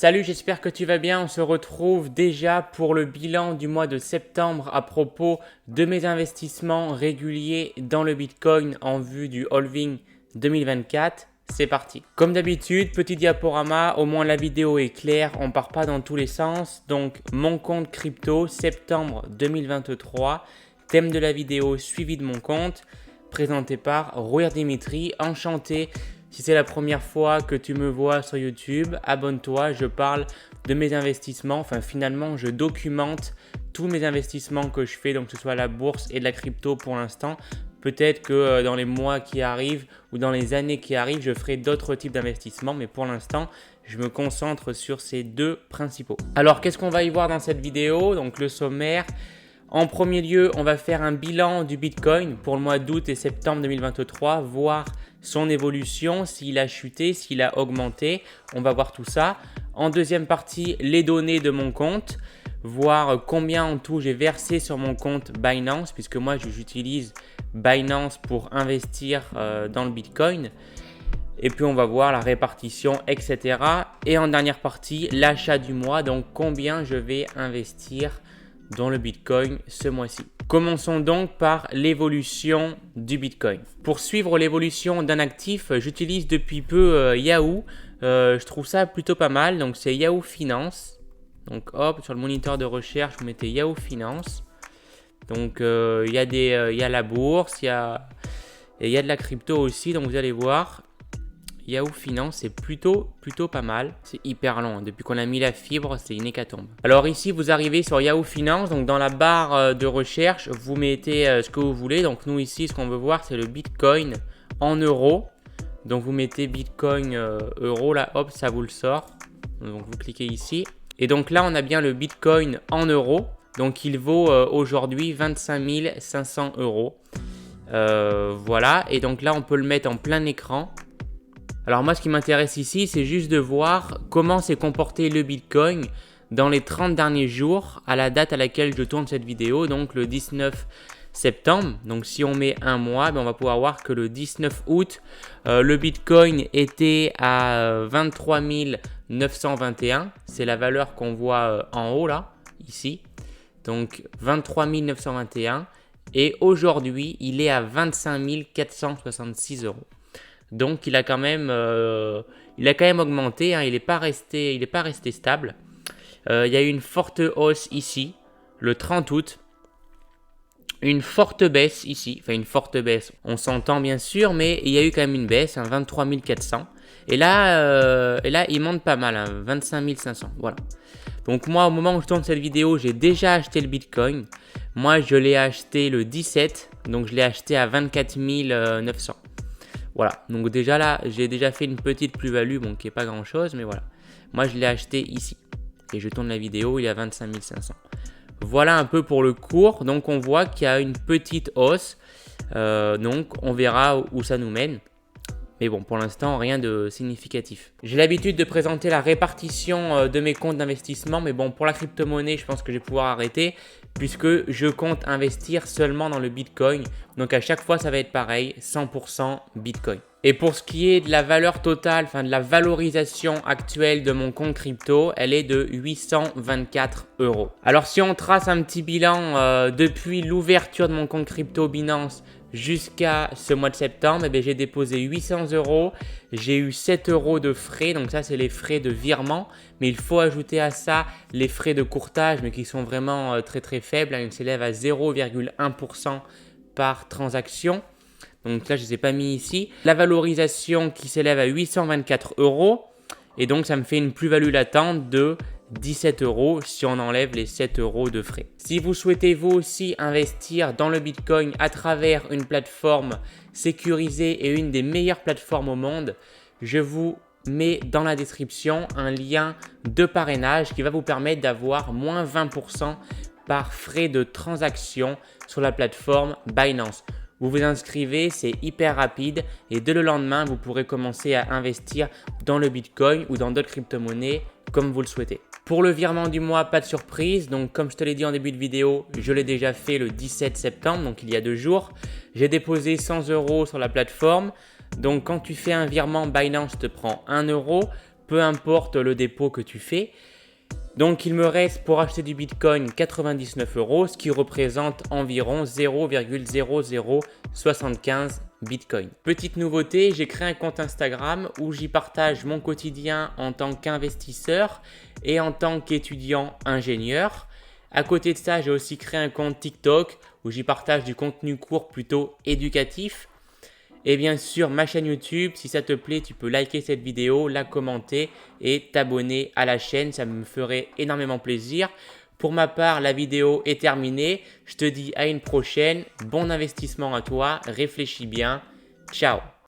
Salut, j'espère que tu vas bien. On se retrouve déjà pour le bilan du mois de septembre à propos de mes investissements réguliers dans le Bitcoin en vue du halving 2024. C'est parti. Comme d'habitude, petit diaporama, au moins la vidéo est claire, on part pas dans tous les sens. Donc mon compte crypto, septembre 2023, thème de la vidéo suivi de mon compte, présenté par Rouir Dimitri, enchanté. Si c'est la première fois que tu me vois sur YouTube, abonne-toi, je parle de mes investissements. Enfin, finalement, je documente tous mes investissements que je fais, donc que ce soit la bourse et de la crypto pour l'instant. Peut-être que dans les mois qui arrivent ou dans les années qui arrivent, je ferai d'autres types d'investissements. Mais pour l'instant, je me concentre sur ces deux principaux. Alors, qu'est-ce qu'on va y voir dans cette vidéo? Donc, le sommaire. En premier lieu, on va faire un bilan du Bitcoin pour le mois d'août et septembre 2023, voir son évolution, s'il a chuté, s'il a augmenté. On va voir tout ça. En deuxième partie, les données de mon compte, voir combien en tout j'ai versé sur mon compte Binance, puisque moi j'utilise Binance pour investir dans le Bitcoin. Et puis on va voir la répartition, etc. Et en dernière partie, l'achat du mois, donc combien je vais investir dans le Bitcoin ce mois-ci. Commençons donc par l'évolution du Bitcoin. Pour suivre l'évolution d'un actif, j'utilise depuis peu Yahoo. Je trouve ça plutôt pas mal. Donc c'est Yahoo Finance. Donc hop, sur le moniteur de recherche, vous mettez Yahoo Finance. Donc il y a la bourse, il y a de la crypto aussi. Donc vous allez voir. Yahoo Finance, c'est plutôt pas mal. C'est hyper long. Depuis qu'on a mis la fibre, c'est une hécatombe. Alors ici, vous arrivez sur Yahoo Finance. Donc dans la barre de recherche, vous mettez ce que vous voulez. Donc nous ici, ce qu'on veut voir, c'est le Bitcoin en euros. Donc vous mettez Bitcoin euro. Là, hop, ça vous le sort. Donc vous cliquez ici. Et donc là, on a bien le Bitcoin en euros. Donc il vaut aujourd'hui 25 500 euros. Voilà. Et donc là, on peut le mettre en plein écran. Alors moi, ce qui m'intéresse ici, c'est juste de voir comment s'est comporté le Bitcoin dans les 30 derniers jours à la date à laquelle je tourne cette vidéo, donc le 19 septembre. Donc si on met un mois, on va pouvoir voir que le 19 août, le Bitcoin était à 23 921. C'est la valeur qu'on voit en haut là, ici. Donc 23 921. Et aujourd'hui, il est à 25 466 euros. Donc il a quand même augmenté, hein, il n'est pas resté stable. Il y a eu une forte hausse ici, le 30 août. Une forte baisse ici, enfin une forte baisse, on s'entend bien sûr, mais il y a eu quand même une baisse, hein, 23 400. Et là, il monte pas mal, hein, 25 500, voilà. Donc moi, au moment où je tourne cette vidéo, j'ai déjà acheté le Bitcoin. Moi, je l'ai acheté le 17, donc je l'ai acheté à 24 900. Voilà, donc déjà là, j'ai déjà fait une petite plus-value, bon, qui n'est pas grand-chose, mais voilà. Moi, je l'ai acheté ici. Et je tourne la vidéo, il est à 25 500. Voilà un peu pour le cours. Donc, on voit qu'il y a une petite hausse. Donc, on verra où ça nous mène. Mais bon, pour l'instant, rien de significatif. J'ai l'habitude de présenter la répartition de mes comptes d'investissement. Mais bon, pour la crypto-monnaie, je pense que je vais pouvoir arrêter puisque je compte investir seulement dans le Bitcoin. Donc, à chaque fois, ça va être pareil, 100% Bitcoin. Et pour ce qui est de la valeur totale, enfin de la valorisation actuelle de mon compte crypto, elle est de 824 euros. Alors, si on trace un petit bilan depuis l'ouverture de mon compte crypto Binance jusqu'à ce mois de septembre, j'ai déposé 800 euros, j'ai eu 7 euros de frais, donc ça c'est les frais de virement, mais il faut ajouter à ça les frais de courtage, mais qui sont vraiment très faibles, ils s'élèvent à 0,1% par transaction. Donc là, je ne les ai pas mis ici. La valorisation qui s'élève à 824 euros. Et donc, ça me fait une plus-value latente de 17 euros si on enlève les 7 euros de frais. Si vous souhaitez vous aussi investir dans le Bitcoin à travers une plateforme sécurisée et une des meilleures plateformes au monde, je vous mets dans la description un lien de parrainage qui va vous permettre d'avoir moins 20% par frais de transaction sur la plateforme Binance. Vous vous inscrivez, c'est hyper rapide et dès le lendemain, vous pourrez commencer à investir dans le Bitcoin ou dans d'autres crypto-monnaies comme vous le souhaitez. Pour le virement du mois, pas de surprise. Donc, comme je te l'ai dit en début de vidéo, je l'ai déjà fait le 17 septembre, donc il y a 2 jours. J'ai déposé 100 euros sur la plateforme. Donc, quand tu fais un virement, Binance te prend 1 euro. peu importe le dépôt que tu fais. Donc il me reste pour acheter du Bitcoin 99 €, ce qui représente environ 0,0075 Bitcoin. Petite nouveauté, j'ai créé un compte Instagram où j'y partage mon quotidien en tant qu'investisseur et en tant qu'étudiant ingénieur. À côté de ça, j'ai aussi créé un compte TikTok où j'y partage du contenu court plutôt éducatif. Et bien sûr, ma chaîne YouTube, si ça te plaît, tu peux liker cette vidéo, la commenter et t'abonner à la chaîne. Ça me ferait énormément plaisir. Pour ma part, la vidéo est terminée. Je te dis à une prochaine. Bon investissement à toi. Réfléchis bien. Ciao.